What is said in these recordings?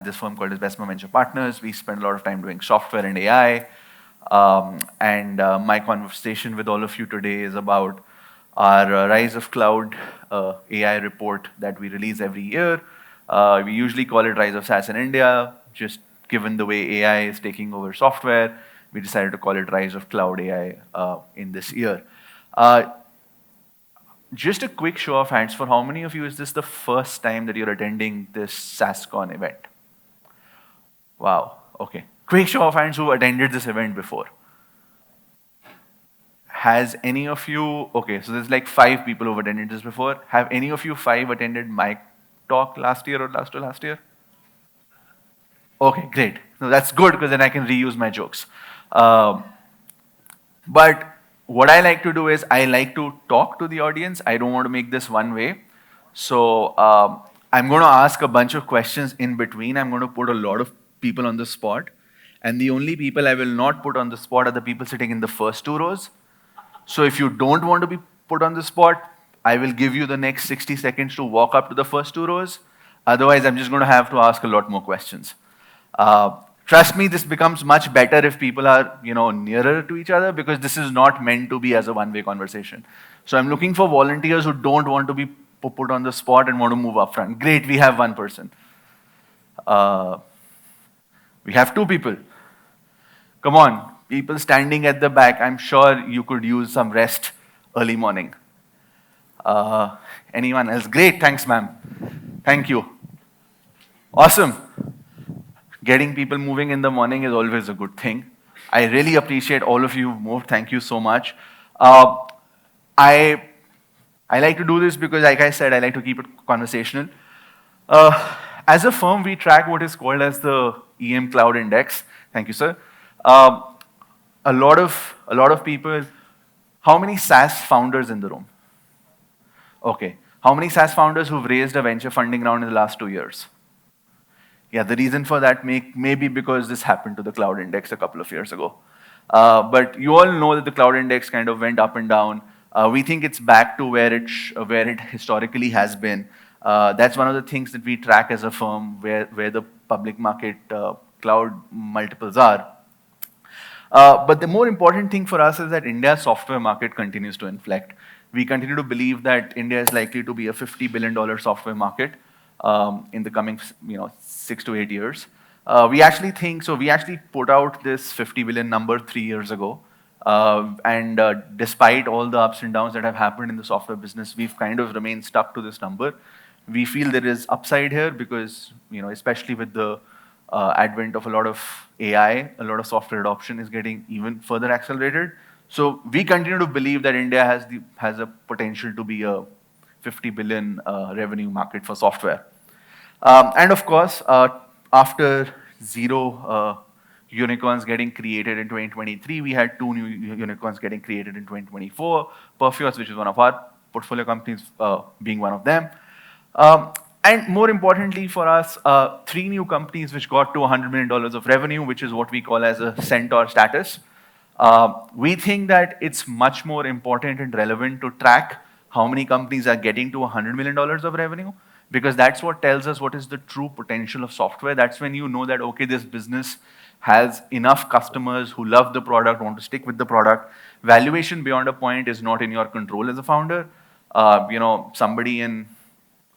this firm called as Bessemer Venture Partners. We spend a lot of time doing software and AI. My conversation with all of you today is about our Rise of Cloud AI report that we release every year. We usually call it Rise of SaaS in India. Just given the way AI is taking over software, we decided to call it Rise of Cloud AI in this year. Just a quick show of hands for how many of you is this the first time that you're attending this SaaSCon event? Wow, okay. Quick show of hands who attended this event before. Has any of you, okay, so there's like 5 people who've attended this before. Have any of you 5 attended my talk last year or last to last year? Okay, great. No, that's good because then I can reuse my jokes. But what I like to do is I like to talk to the audience. I don't want to make this one way. So I'm going to ask a bunch of questions in between. I'm going to put a lot of people on the spot. And the only people I will not put on the spot are the people sitting in the first 2 rows. So if you don't want to be put on the spot, I will give you the next 60 seconds to walk up to the first 2 rows. Otherwise, I'm just going to have to ask a lot more questions. Trust me, this becomes much better if people are, nearer to each other because this is not meant to be as a one-way conversation. So I'm looking for volunteers who don't want to be put on the spot and want to move up front. Great, we have 1 person. We have 2 people. Come on, people standing at the back. I'm sure you could use some rest early morning. Anyone else? Great, thanks, ma'am. Thank you. Awesome. Getting people moving in the morning is always a good thing. I really appreciate all of you moved. Thank you so much. I like to do this because, like I said, I like to keep it conversational. As a firm, we track what is called as the EM Cloud Index. Thank you, sir. A lot of people. How many SaaS founders in the room? Okay. How many SaaS founders who've raised a venture funding round in the last 2 years? Yeah, the reason for that may be because this happened to the Cloud Index a couple of years ago. But you all know that the Cloud Index kind of went up and down. We think it's back to where it historically has been. That's one of the things that we track as a firm, where the public market cloud multiples are. But the more important thing for us is that India's software market continues to inflect. We continue to believe that India is likely to be a $50 billion software market in the coming 6 to 8 years. We actually think, so we actually put out this 50 billion number 3 years ago. Despite all the ups and downs that have happened in the software business, we've kind of remained stuck to this number. We feel there is upside here because, especially with the advent of a lot of AI, a lot of software adoption is getting even further accelerated. So we continue to believe that India has a potential to be a 50 billion revenue market for software. And of course, after 0 unicorns getting created in 2023, we had 2 new unicorns getting created in 2024. Perfios, which is one of our portfolio companies, being one of them. And more importantly for us, 3 new companies which got to $100 million of revenue, which is what we call as a centaur status. We think that it's much more important and relevant to track how many companies are getting to $100 million of revenue, because that's what tells us what is the true potential of software. That's when you know that, okay, this business has enough customers who love the product, want to stick with the product. Valuation beyond a point is not in your control as a founder. Somebody in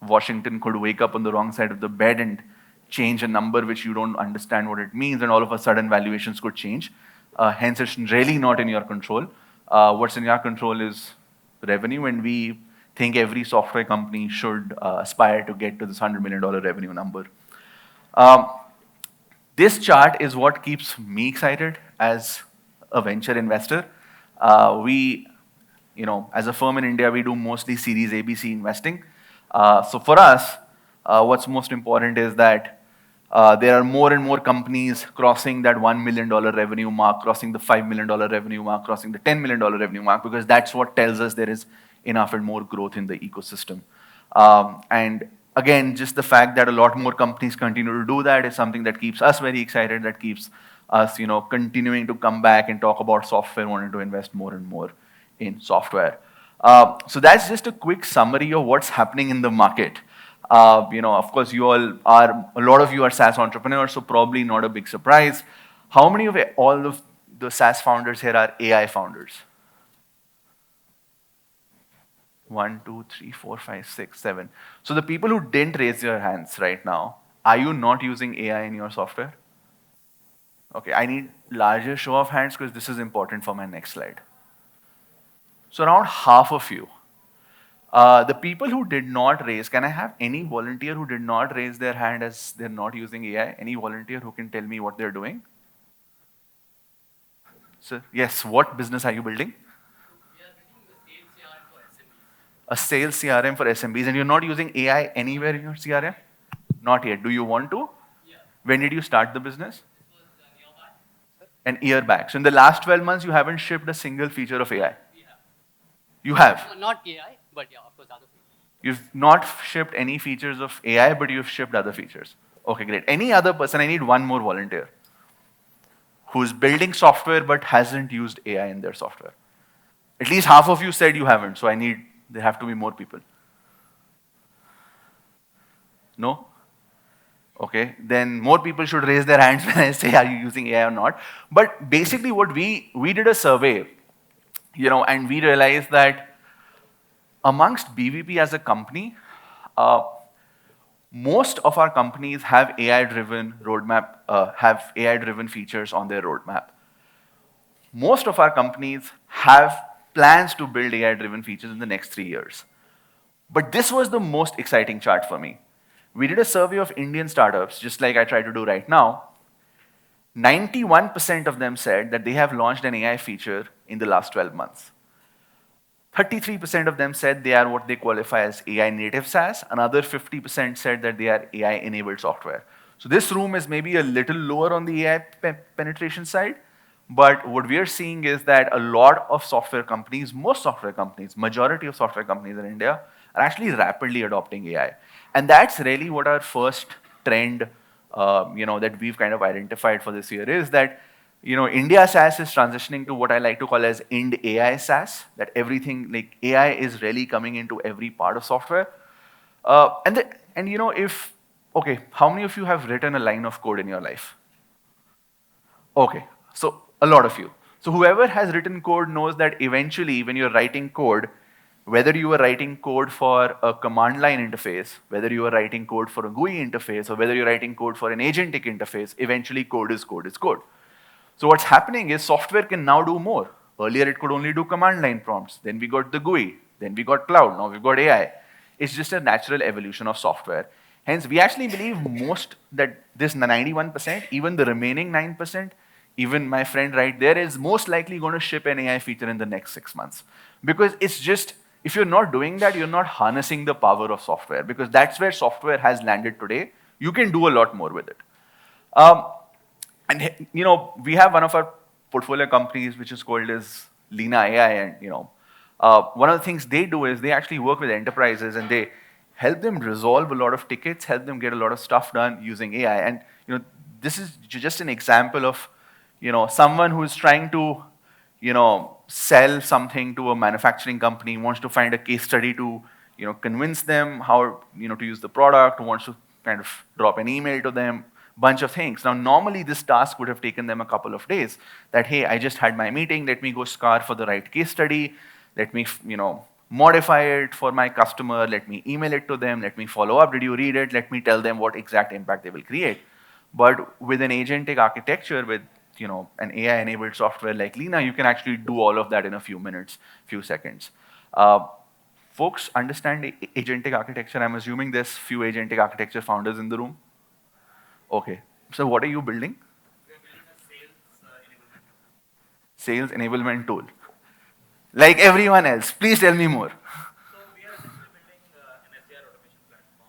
Washington could wake up on the wrong side of the bed and change a number which you don't understand what it means, and all of a sudden valuations could change. Hence, it's really not in your control. What's in your control is revenue, and we think every software company should aspire to get to this $100 million revenue number. This chart is what keeps me excited as a venture investor. As a firm in India, we do mostly Series ABC investing. So for us, what's most important is that there are more and more companies crossing that $1 million revenue mark, crossing the $5 million revenue mark, crossing the $10 million revenue mark, because that's what tells us there is enough and more growth in the ecosystem. And again, just the fact that a lot more companies continue to do that is something that keeps us very excited, that keeps us, continuing to come back and talk about software, wanting to invest more and more in software. So that's just a quick summary of what's happening in the market. Of course, a lot of you are SaaS entrepreneurs, so probably not a big surprise. How many of all of the SaaS founders here are AI founders? 1, 2, 3, 4, 5, 6, 7. So the people who didn't raise their hands right now, are you not using AI in your software? Okay, I need larger show of hands because this is important for my next slide. So around half of you. The people who did not raise, can I have any volunteer who did not raise their hand as they're not using AI? Any volunteer who can tell me what they're doing? So, yes, what business are you building? A sales CRM for SMBs, and you're not using AI anywhere in your CRM? Not yet. Do you want to? When did you start the business? An year back. So in the last 12 months, you haven't shipped a single feature of AI. You have. Not AI, but yeah, of course, other features. You've not shipped any features of AI, but you've shipped other features. Okay, great. Any other person, I need one more volunteer who's building software but hasn't used AI in their software. At least half of you said you haven't, so there have to be more people. No? Okay, then more people should raise their hands when I say, are you using AI or not? But basically what we did a survey, and we realized that amongst BVP as a company, uh, most of our companies have AI-driven roadmap, have AI-driven features on their roadmap. Most of our companies have plans to build AI-driven features in the next 3 years. But this was the most exciting chart for me. We did a survey of Indian startups, just like I try to do right now. 91% of them said that they have launched an AI feature in the last 12 months. 33% of them said they are what they qualify as AI native SaaS. Another 50% said that they are AI enabled software. So this room is maybe a little lower on the AI penetration side, but what we are seeing is that a lot of software companies, most software companies, majority of software companies in India are actually rapidly adopting AI. And that's really what our first trend, that we've kind of identified for this year is that India SaaS is transitioning to what I like to call as Ind AI SaaS, that everything like AI is really coming into every part of software. Okay, how many of you have written a line of code in your life? Okay, so a lot of you. So whoever has written code knows that eventually when you're writing code, whether you are writing code for a command line interface, whether you are writing code for a GUI interface, or whether you're writing code for an agentic interface, eventually code is code is code. So what's happening is software can now do more. Earlier it could only do command line prompts. Then we got the GUI. Then we got cloud. Now we've got AI. It's just a natural evolution of software. Hence, we actually believe most that this 91%, even the remaining 9%, even my friend right there is most likely going to ship an AI feature in the next 6 months. Because it's just, if you're not doing that, you're not harnessing the power of software because that's where software has landed today. You can do a lot more with it. Um, and we have one of our portfolio companies which is called as Lena AI, and one of the things they do is they actually work with enterprises and they help them resolve a lot of tickets, help them get a lot of stuff done using AI. And this is just an example of someone who is trying to sell something to a manufacturing company, wants to find a case study to convince them how to use the product, wants to kind of drop an email to them, bunch of things. Now, normally this task would have taken them a couple of days. That, hey, I just had my meeting, let me go scour for the right case study, let me modify it for my customer, let me email it to them, let me follow up, did you read it, let me tell them what exact impact they will create. But with an agentic architecture, with an AI-enabled software like Lena, you can actually do all of that in a few minutes, few seconds. Folks understand agentic architecture. I'm assuming there's few agentic architecture founders in the room. Okay. So what are you building? We are building a Sales enablement tool. Like everyone else. Please tell me more. So we are essentially building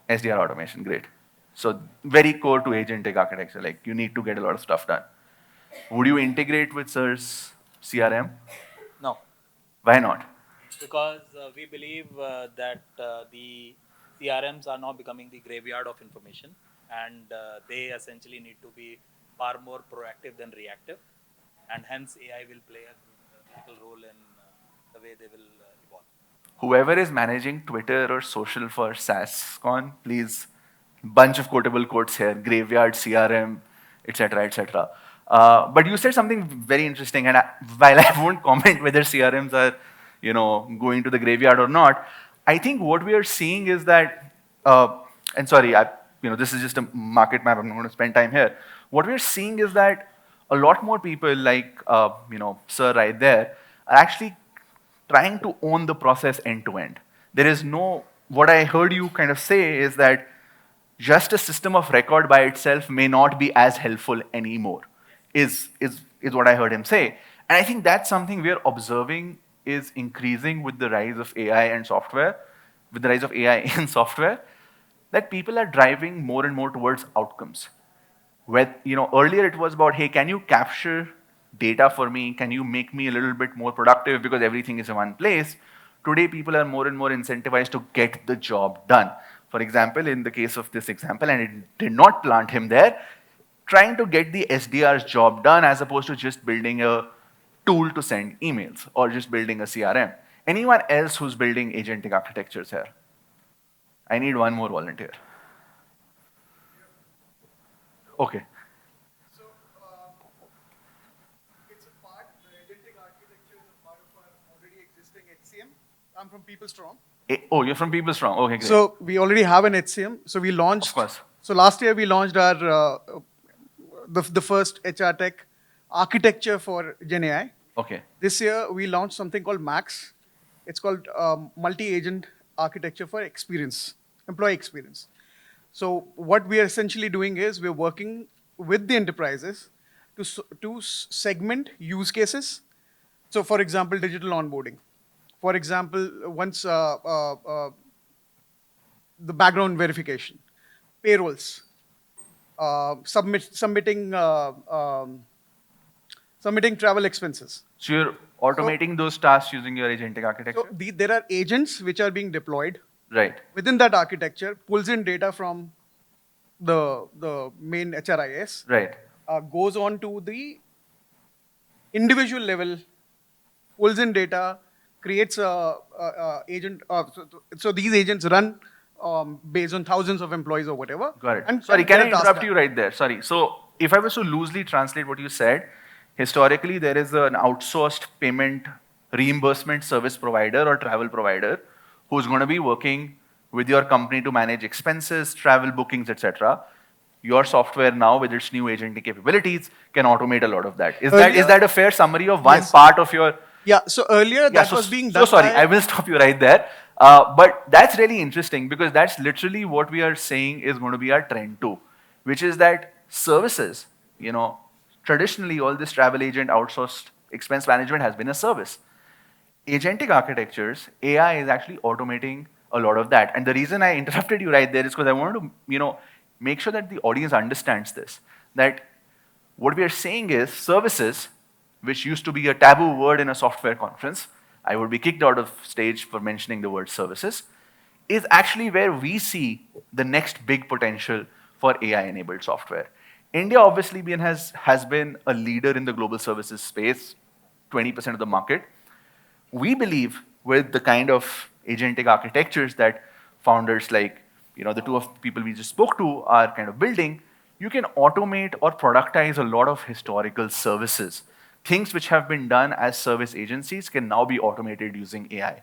an SDR automation platform. SDR automation, great. So very core to agentic architecture. Like you need to get a lot of stuff done. Would you integrate with Sir's CRM? No, Why not? because we believe that the CRMs are now becoming the graveyard of information, and they essentially need to be far more proactive than reactive, and hence AI will play a critical role in the way they will evolve. whoever is managing Twitter or social for SaaSCon, please, bunch of quotable quotes here, graveyard, CRM, etc., etc. But you said something very interesting, and while I won't comment whether CRMs are, going to the graveyard or not, I think what we are seeing is that, and sorry, this is just a market map. I'm not going to spend time here. What we're seeing is that a lot more people like, Sir right there, are actually trying to own the process end to end. There is no, what I heard you kind of say is that just a system of record by itself may not be as helpful anymore, is what I heard him say. And I think that's something we're observing is increasing with the rise of AI and software, with the rise of AI in software, that people are driving more and more towards outcomes. Earlier it was about, hey, can you capture data for me? Can you make me a little bit more productive because everything is in one place? Today, people are more and more incentivized to get the job done. For example, in the case of this example, and it did not plant him there, trying to get the SDR's job done as opposed to just building a tool to send emails or just building a CRM. Anyone else who's building agentic architectures here? I need one more volunteer. Okay. So it's a part, the agentic architecture is a part of our already existing HCM. I'm from PeopleStrong. Oh, you're from PeopleStrong. Okay, great. So we already have an HCM. So we launched. Of course. So last year we launched our the first HR tech architecture for Gen AI. Okay. This year we launched something called Max. It's called multi-agent architecture for experience, employee experience. So what we are essentially doing is we're working with the enterprises to segment use cases. So for example, digital onboarding. For example, once the background verification, payrolls, submitting travel expenses. So you're automating those tasks using your agentic architecture? So there are agents which are being deployed. Right. Within that architecture, pulls in data from the main HRIS. Right. Goes on to the individual level, pulls in data, creates a agent. So these agents run based on thousands of employees or whatever. Got it. And Sorry, get can a I task interrupt done. you right there? Sorry. So if I was to loosely translate what you said, historically there is an outsourced payment reimbursement service provider or travel provider who's going to be working with your company to manage expenses, travel bookings, etc. Your software now, with its new agentic capabilities, can automate a lot of that. Is that a fair summary of one Yes. part of your? Yeah. So earlier that was being done. So sorry, by, I will stop you right there. But that's really interesting because that's literally what we are saying is going to be our trend too, which is that services, traditionally all this travel agent outsourced expense management has been a service. Agentic architectures, AI is actually automating a lot of that. And the reason I interrupted you right there is because I wanted to, make sure that the audience understands this, that what we are saying is services, which used to be a taboo word in a software conference, I would be kicked out of stage for mentioning the word services, is actually where we see the next big potential for AI-enabled software. India obviously has been a leader in the global services space, 20% of the market. We believe with the kind of agentic architectures that founders like the two of people we just spoke to are kind of building, you can automate or productize a lot of historical services. Things which have been done as service agencies can now be automated using AI.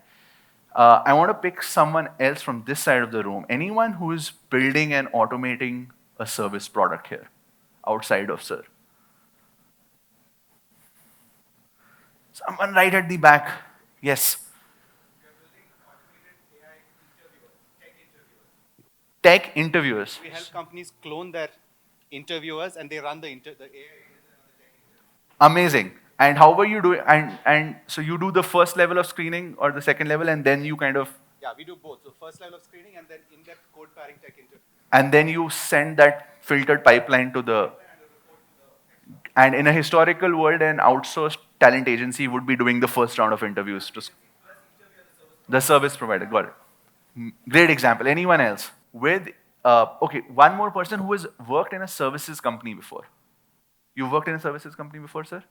I want to pick someone else from this side of the room. Anyone who is building and automating a service product here, outside of Sir? Someone right at the back. Yes. Tech interviewers. We help companies clone their interviewers and they run the AI. Amazing. And how were you doing? And so you do the first level of screening or the second level, and then you kind of. Yeah, we do both. So first level of screening and then in-depth code pairing tech interview. And then you send that filtered pipeline to the. And in a historical world, an outsourced talent agency would be doing the first round of interviews. The service provider, got it. Great example. Anyone else? Okay, one more person who has worked in a services company before. You worked in a services company before, sir?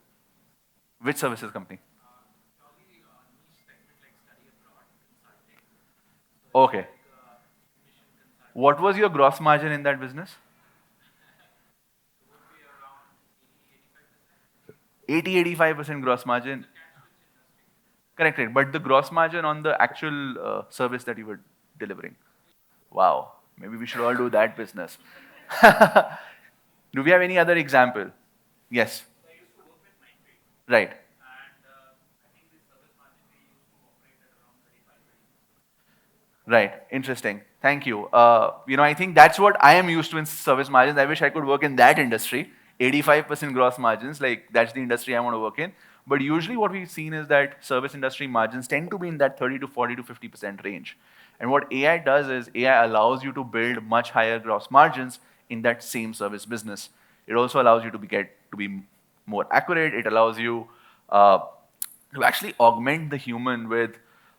Which services company? Okay. What was your gross margin in that business? 80-85% gross margin. Correct, correct. But the gross margin on the actual service that you were delivering. Wow. Maybe we should all do that business. Do we have any other example? Yes. Right. Right. Interesting. Thank you. I think that's what I am used to in service margins. I wish I could work in that industry. 85% gross margins, like that's the industry I want to work in. But usually what we've seen is that service industry margins tend to be in that 30 to 40 to 50% range. And what AI does is AI allows you to build much higher gross margins in that same service business. It also allows you to be more accurate. It allows you uh, to actually augment the human with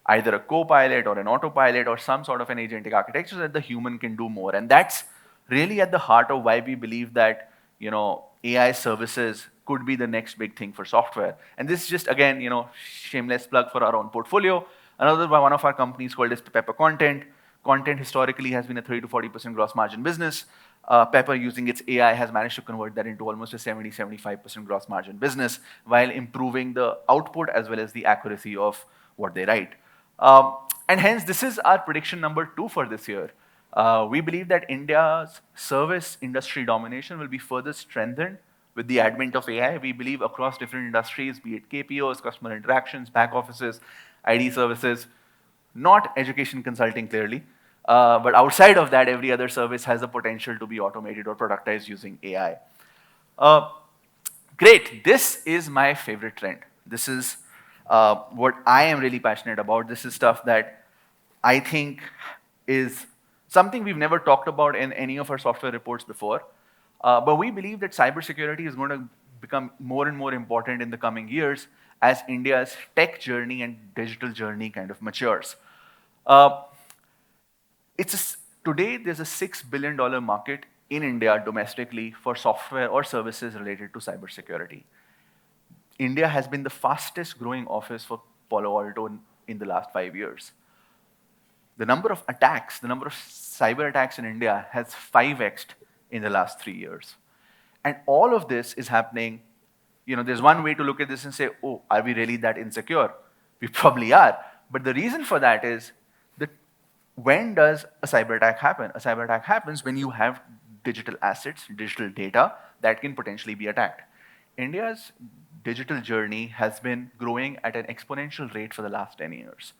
either a co-pilot or an autopilot or some sort of an agentic architecture so that the human can do more. And that's really at the heart of why we believe that AI services could be the next big thing for software. And this is just, again, shameless plug for our own portfolio. Another one of our companies called is Pepper Content. Content historically has been a 30 to 40% gross margin business. Pepper, using its AI, has managed to convert that into almost a 70-75% gross margin business while improving the output as well as the accuracy of what they write. And hence, this is our prediction number 2 for this year. We believe that India's service industry domination will be further strengthened with the advent of AI. We believe across different industries, be it KPOs, customer interactions, back offices, ID services, not education consulting clearly, but outside of that, every other service has the potential to be automated or productized using AI. Uh, Great. This is my favorite trend. This is what I am really passionate about. This is stuff that I think is something we've never talked about in any of our software reports before. But we believe that cybersecurity is going to become more and more important in the coming years as India's tech journey and digital journey kind of matures. Uh, Today, there's a $6 billion market in India domestically for software or services related to cybersecurity. India has been the fastest growing office for Palo Alto in the last 5 years. The number of attacks, the number of cyber attacks in India has 5x'd in the last 3 years. And all of this is happening. There's one way to look at this and say, oh, are we really that insecure? We probably are. But the reason for that is that when does a cyber attack happen? A cyber attack happens when you have digital assets, digital data that can potentially be attacked. India's digital journey has been growing at an exponential rate for the last 10 years.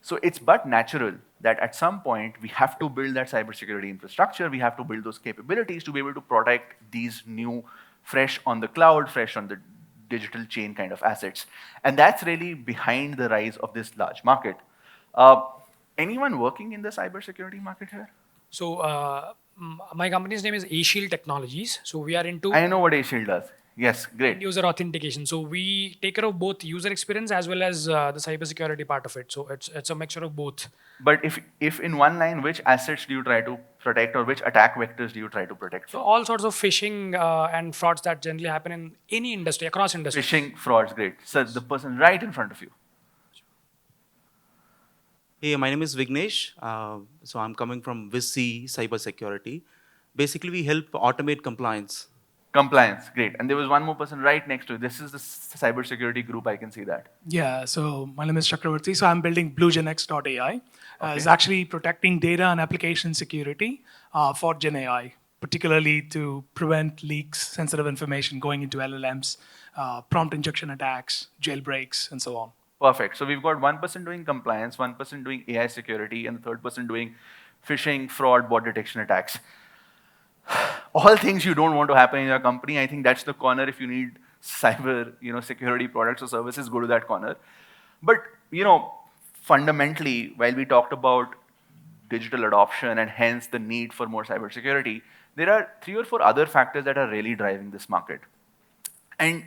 So it's but natural that at some point we have to build that cybersecurity infrastructure, we have to build those capabilities to be able to protect these new, fresh on the cloud, fresh on the digital chain kind of assets. And that's really behind the rise of this large market. Anyone working in the cybersecurity market here? So my company's name is A-Shield Technologies. So we are into I know what A-Shield does. Yes, great. user authentication. So we take care of both user experience as well as the cybersecurity part of it. So it's a mixture of both. But if in one line, which assets do you try to protect or which attack vectors do you try to protect So from? all sorts of phishing and frauds that generally happen in any industry, across industries. Phishing, frauds, great. So the person right in front of you. Hey, my name is Vignesh. So I'm coming from VC Cybersecurity. Basically, we help automate compliance. Compliance, great. And there was one more person right next to you. This is the cybersecurity group, I can see that. Yeah, so my name is Chakravarti. So I'm building BlueGenX.ai. It's Okay. actually protecting data and application security for Gen AI, particularly to prevent leaks, sensitive information going into LLMs, prompt injection attacks, jailbreaks, and so on. Perfect. So we've got one person doing compliance, one person doing AI security, and the third person doing phishing, fraud, bot detection attacks. All things you don't want to happen in your company. I think that's the corner. If you need cyber, security products or services, go to that corner. But fundamentally, while we talked about digital adoption and hence the need for more cybersecurity, there are 3 or 4 other factors that are really driving this market. And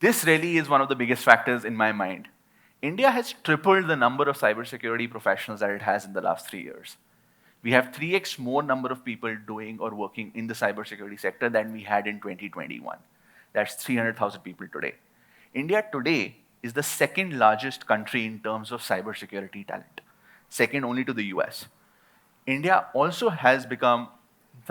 this really is one of the biggest factors in my mind. India has tripled the number of cybersecurity professionals that it has in the last 3 years. We have 3x more number of people doing or working in the cybersecurity sector than we had in 2021. That's 300,000 people today. India today is the second largest country in terms of cybersecurity talent. second only to the US. India also has become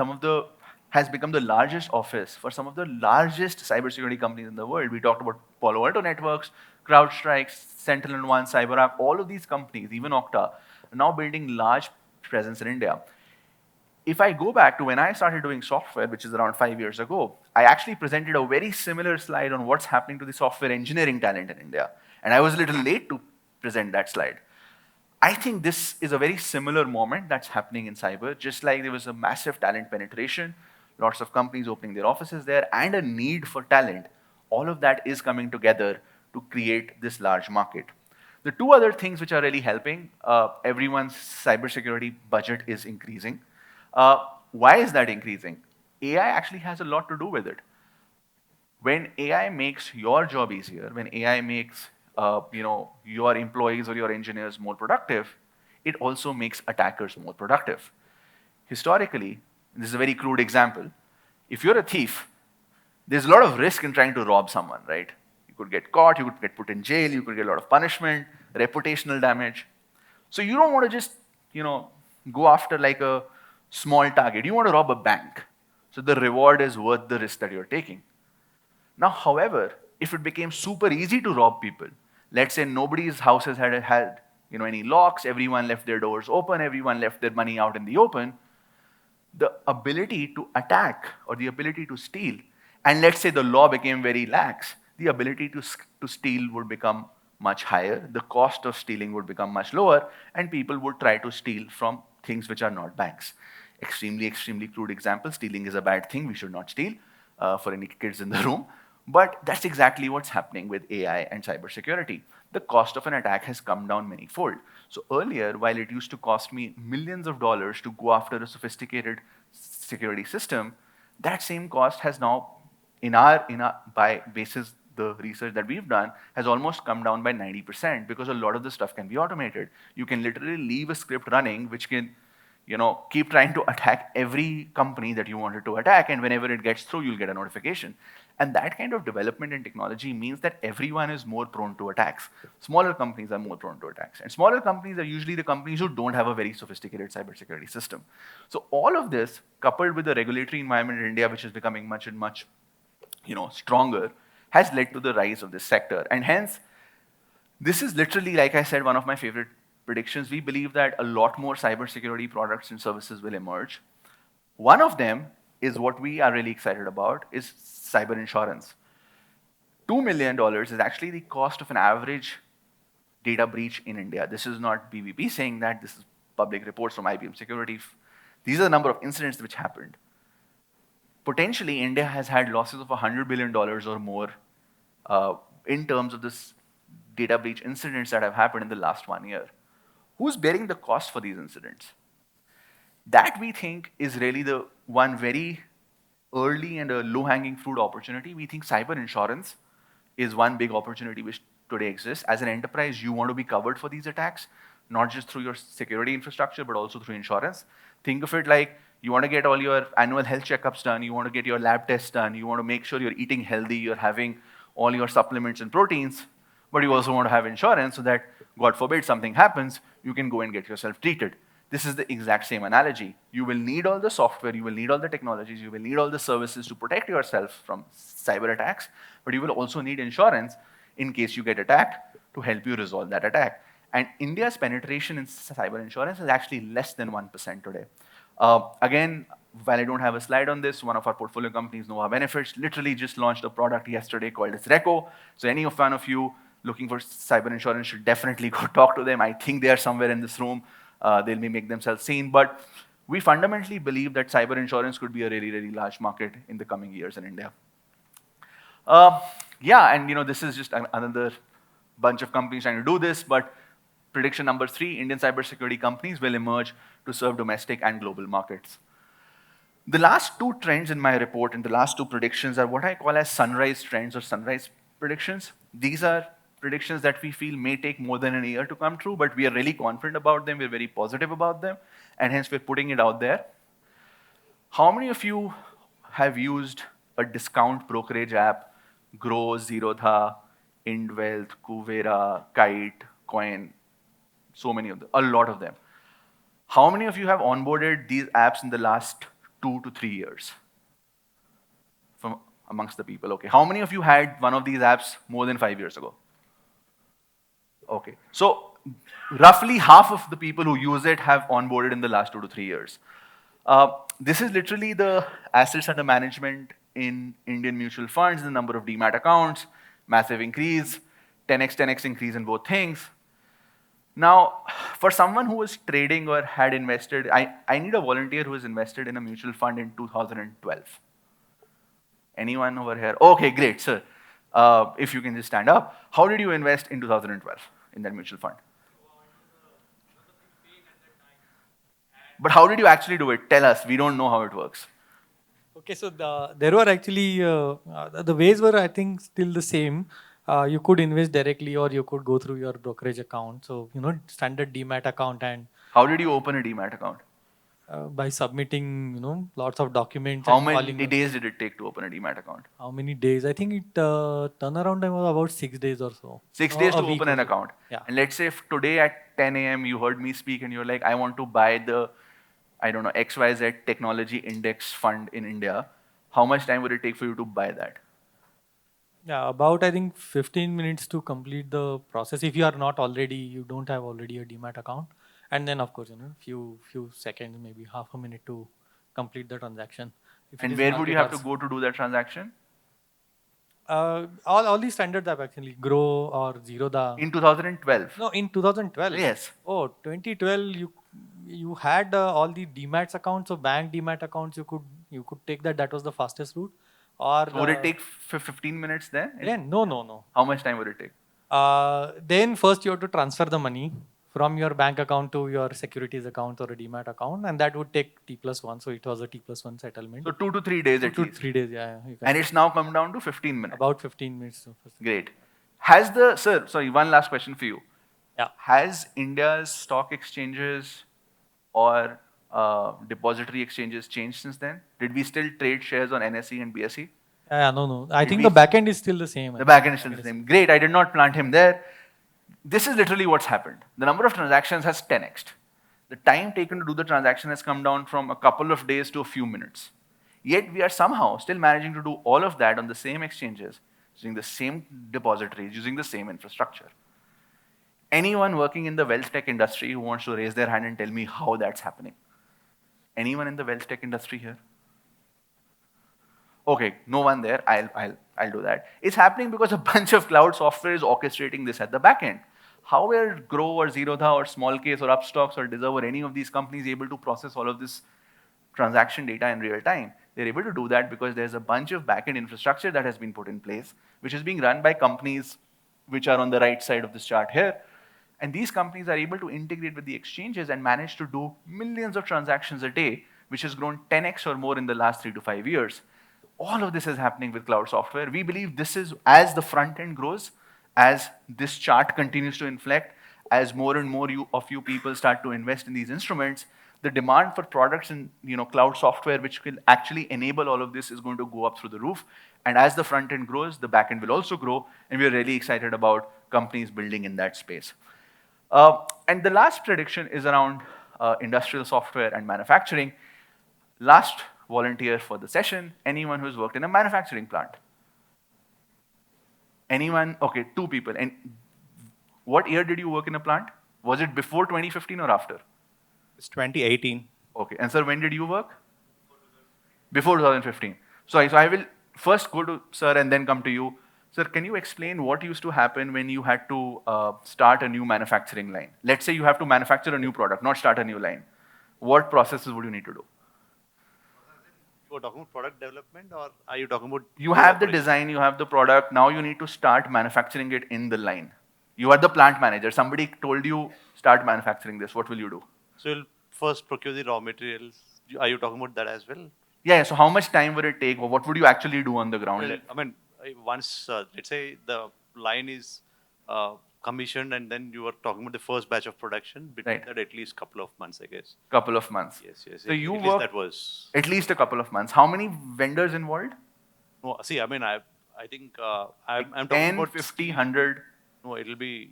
the largest office for some of the largest cybersecurity companies in the world. We talked about Palo Alto Networks, CrowdStrike, SentinelOne, CyberArk, all of these companies, even Okta, are now building large presence in India. If I go back to when I started doing software, which is around 5 years ago, I actually presented a very similar slide on what's happening to the software engineering talent in India. And I was a little late to present that slide. I think this is a very similar moment that's happening in cyber, just like there was a massive talent penetration, lots of companies opening their offices there, and a need for talent. All of that is coming together to create this large market. The two other things which are really helping, everyone's cybersecurity budget is increasing. Why is that increasing? AI actually has a lot to do with it. When AI makes your job easier, when AI makes your employees or your engineers more productive, it also makes attackers more productive. Historically, this is a very crude example, if you're a thief, there's a lot of risk in trying to rob someone, right? You could get caught, you could get put in jail, you could get a lot of punishment, reputational damage. So you don't want to just, go after like a small target. You want to rob a bank. So the reward is worth the risk that you're taking. Now, however, if it became super easy to rob people, let's say nobody's houses had any locks, everyone left their doors open, everyone left their money out in the open, the ability to attack or the ability to steal, and let's say the law became very lax, the ability to steal would become much higher, the cost of stealing would become much lower, and people would try to steal from things which are not banks. Extremely crude example, stealing is a bad thing, we should not steal for any kids in the room. But that's exactly what's happening with AI and cybersecurity. The cost of an attack has come down many-fold. So earlier, while it used to cost me millions of dollars to go after a sophisticated security system, that same cost has now, by basis the research that we've done, has almost come down by 90% because a lot of the stuff can be automated. You can literally leave a script running which can keep trying to attack every company that you wanted to attack, and whenever it gets through, you'll get a notification. And that kind of development in technology means that everyone is more prone to attacks. Smaller companies are more prone to attacks. And smaller companies are usually the companies who don't have a very sophisticated cybersecurity system. So all of this, coupled with the regulatory environment in India, which is becoming much and much stronger, has led to the rise of this sector. And hence, this is literally, like I said, one of my favorite predictions. We believe that a lot more cybersecurity products and services will emerge. One of them is what we are really excited about, is cyber insurance. $2 million is actually the cost of an average data breach in India. This is not BVP saying that, this is public reports from IBM Security. These are the number of incidents which happened. Potentially, India has had losses of $100 billion or more in terms of this data breach incidents that have happened in the last 1 year. Who's bearing the cost for these incidents? That we think is really the one very early and a low-hanging fruit opportunity. We think cyber insurance is one big opportunity which today exists. As an enterprise, you want to be covered for these attacks, not just through your security infrastructure, but also through insurance. Think of it like you want to get all your annual health checkups done, you want to get your lab tests done, you want to make sure you're eating healthy, you're having all your supplements and proteins, but you also want to have insurance so that, God forbid, something happens, you can go and get yourself treated. This is the exact same analogy. You will need all the software, you will need all the technologies, you will need all the services to protect yourself from cyber attacks, but you will also need insurance in case you get attacked to help you resolve that attack. And India's penetration in cyber insurance is actually less than 1% today. Again, while I don't have a slide on this, one of our portfolio companies, Nova Benefits, literally just launched a product yesterday called Reco. So any one of you looking for cyber insurance should definitely go talk to them. I think they are somewhere in this room. They'll make themselves seen. But we fundamentally believe that cyber insurance could be a really large market in the coming years in India. Yeah, and this is just another bunch of companies trying to do this, but prediction number 3, Indian cybersecurity companies will emerge to serve domestic and global markets. The last 2 trends in my report and the last 2 predictions are what I call as sunrise trends or sunrise predictions. These are predictions that we feel may take more than a year to come true, but we are really confident about them, we're very positive about them, and hence we're putting it out there. How many of you have used a discount brokerage app, Grow, Zerodha, Indwealth, Kuvera, Kite, Coin, So many of them, a lot of them. How many of you have onboarded these apps in the last 2 to 3 years? From amongst the people, okay. How many of you had one of these apps more than 5 years ago? Okay. So roughly half of the people who use it have onboarded in the last 2 to 3 years. This is literally the assets under management in Indian mutual funds, the number of demat accounts, massive increase, 10x increase in both things. Now, for someone who was trading or had invested, I need a volunteer who has invested in a mutual fund in 2012. Anyone over here? Okay, great, sir. If you can just stand up. How did you invest in 2012 in that mutual fund? But how did you actually do it? Tell us. We don't know how it works. Okay, so there were actually, the ways were, I think, still the same. You could invest directly or you could go through your brokerage account. So, standard demat account, and How did you open a demat account? by submitting, lots of documents How and many calling. days did it take to open a demat account? How many days? I think it turnaround time was about 6 days or so. 6 Or days a to week open an or so. account. Yeah. And let's say if today at 10 a.m. you heard me speak and you're like, I want to buy the, I don't know, XYZ technology index fund in India, how much time would it take for you to buy that? Yeah, about I think 15 minutes to complete the process. If you are not already, you don't have already a demat account, and then of course few seconds, maybe half a minute to complete the transaction. If it And is where would you have to multi-task. go to do that transaction? All these standards have actually Grow or Zerodha. In 2012. No, in 2012. Yes. Oh, 2012. You had all the demats accounts, so bank demat accounts. You could take that. That was the fastest route. Or So would it take 15 minutes then? no. How much time would it take? Then first you have to transfer the money from your bank account to your securities account or a demat account, and that would take T+1. So it was a T+1 settlement. So 2 to 3 days at 2 to least. 3 days, yeah. You can And it's now come down to 15 minutes. about 15 minutes. Great. Sorry, one last question for you. Yeah. Has India's stock exchanges or depository exchanges changed since then? Did we still trade shares on NSE and BSE? No. I think we- the backend is still the same. The backend is still the same. Great, I did not plant him there. This is literally what's happened. The number of transactions has 10x'd. The time taken to do the transaction has come down from a couple of days to a few minutes. Yet we are somehow still managing to do all of that on the same exchanges, using the same depositories, using the same infrastructure. Anyone working in the wealth tech industry who wants to raise their hand and tell me how that's happening? Anyone in the wealth tech industry here? Okay, no one there. I'll do that. It's happening because a bunch of cloud software is orchestrating this at the back end. How are Grow or Zerodha or Smallcase or Upstocks or Deserve or any of these companies able to process all of this transaction data in real time? They're able to do that because there's a bunch of backend infrastructure that has been put in place, which is being run by companies which are on the right side of this chart here. And these companies are able to integrate with the exchanges and manage to do millions of transactions a day, which has grown 10x or more in the last 3 to 5 years. All of this is happening with cloud software. We believe this is, as the front end grows, as this chart continues to inflect, as more and more of you people start to invest in these instruments, the demand for products in cloud software which will actually enable all of this is going to go up through the roof. And as the front end grows, the back end will also grow, and we're really excited about companies building in that space. And the last prediction is around industrial software and manufacturing. Last volunteer for the session, anyone who's worked in a manufacturing plant? Anyone? Okay, 2 people. And what year did you work in a plant? Was it before 2015 or after? It's 2018. Okay, and sir, when did you work? Before 2015. So I will first go to sir and then come to you. Sir, can you explain what used to happen when you had to start a new manufacturing line? Let's say you have to manufacture a new product, not start a new line. What processes would you need to do? You are talking about product development, or are you talking about? You have the design, you have the product, now you need to start manufacturing it in the line. You are the plant manager. Somebody told you, start manufacturing this. What will you do? So you'll first procure the raw materials. Are you talking about that as well? Yeah, so how much time would it take, or what would you actually do on the ground? Well, I mean, once, let's say the line is commissioned, and then you are talking about the first batch of production, between Right. that at least couple of months, I guess. Couple of months. Yes. So you at least work that was. at least a couple of months. How many vendors involved? No, see, I mean, I think I'm talking 10, about 50, 100? No, it'll be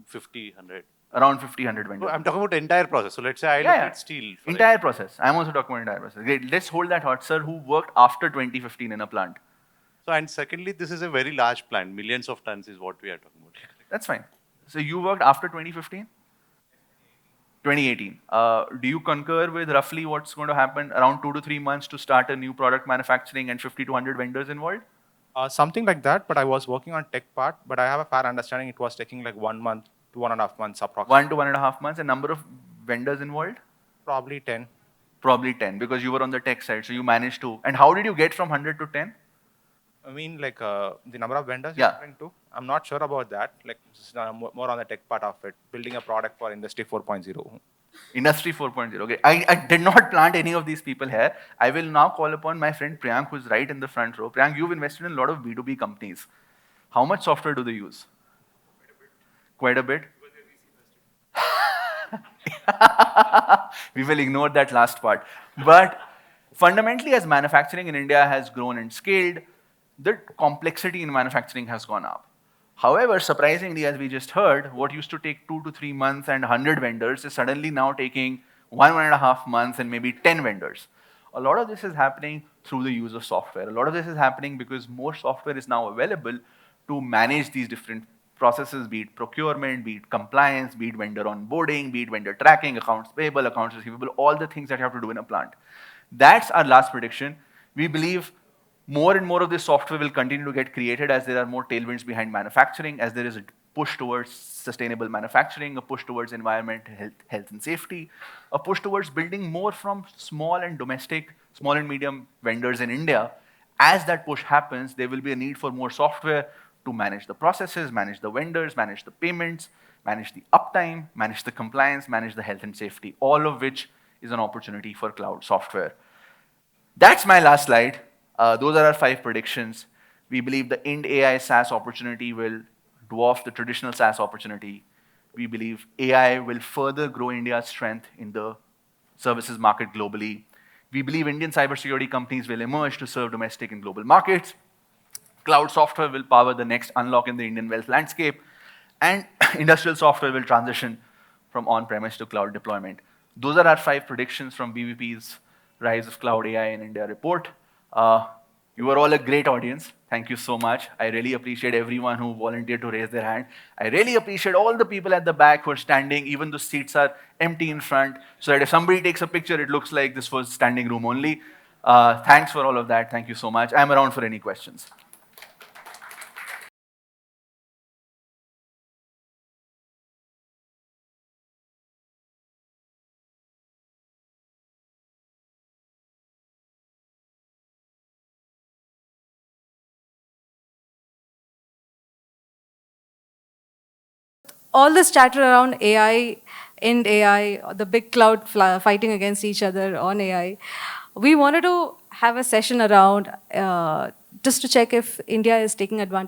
50, 100. Around 50, 100 vendors. I'm talking about the entire process. So let's say I look at steel. Entire process. I'm also talking about entire process. Great. Let's hold that hot, sir. Who worked after 2015 in a plant? So, and secondly, this is a very large plant. Millions of tons is what we are talking about. That's fine. So you worked after 2015? 2018. Do you concur with roughly what's going to happen around 2 to 3 months to start a new product manufacturing and 50 to 100 vendors involved? Something like that, but I was working on tech part, but I have a fair understanding it was taking like 1 month to 1.5 months approximately. 1 to 1.5 months. And number of vendors involved? Probably 10. Probably 10 because you were on the tech side. So you managed to. And how did you get from 100 to 10? I mean, like the number of vendors Yeah. you're referring to, I'm not sure about that. Like, this is, more on the tech part of it, building a product for Industry 4.0. Industry 4.0. Okay. I did not plant any of these people here. I will now call upon my friend Priyank, who's right in the front row. Priyank, you've invested in a lot of B2B companies. How much software do they use? Quite a bit. We will ignore that last part. But fundamentally, as manufacturing in India has grown and scaled, the complexity in manufacturing has gone up. However, surprisingly, as we just heard, what used to take 2 to 3 months and 100 vendors is suddenly now taking 1.5 months and maybe 10 vendors. A lot of this is happening through the use of software. A lot of this is happening because more software is now available to manage these different processes, be it procurement, be it compliance, be it vendor onboarding, be it vendor tracking, accounts payable, accounts receivable, all the things that you have to do in a plant. That's our last prediction. We believe more and more of this software will continue to get created as there are more tailwinds behind manufacturing, as there is a push towards sustainable manufacturing, a push towards environment, health and safety, a push towards building more from small and domestic, small and medium vendors in India. As that push happens, there will be a need for more software to manage the processes, manage the vendors, manage the payments, manage the uptime, manage the compliance, manage the health and safety, all of which is an opportunity for cloud software. That's my last slide. Those are our 5 predictions. We believe the Ind AI SaaS opportunity will dwarf the traditional SaaS opportunity. We believe AI will further grow India's strength in the services market globally. We believe Indian cybersecurity companies will emerge to serve domestic and global markets. Cloud software will power the next unlock in the Indian wealth landscape. And industrial software will transition from on-premise to cloud deployment. Those are our 5 predictions from BVP's Rise of Cloud AI in India report. You are all a great audience. Thank you so much. I really appreciate everyone who volunteered to raise their hand. I really appreciate all the people at the back who are standing, even though seats are empty in front, so that if somebody takes a picture, it looks like this was standing room only. Thanks for all of that. Thank you so much. I'm around for any questions. All this chatter around AI, and AI, the big cloud fighting against each other on AI, we wanted to have a session around just to check if India is taking advantage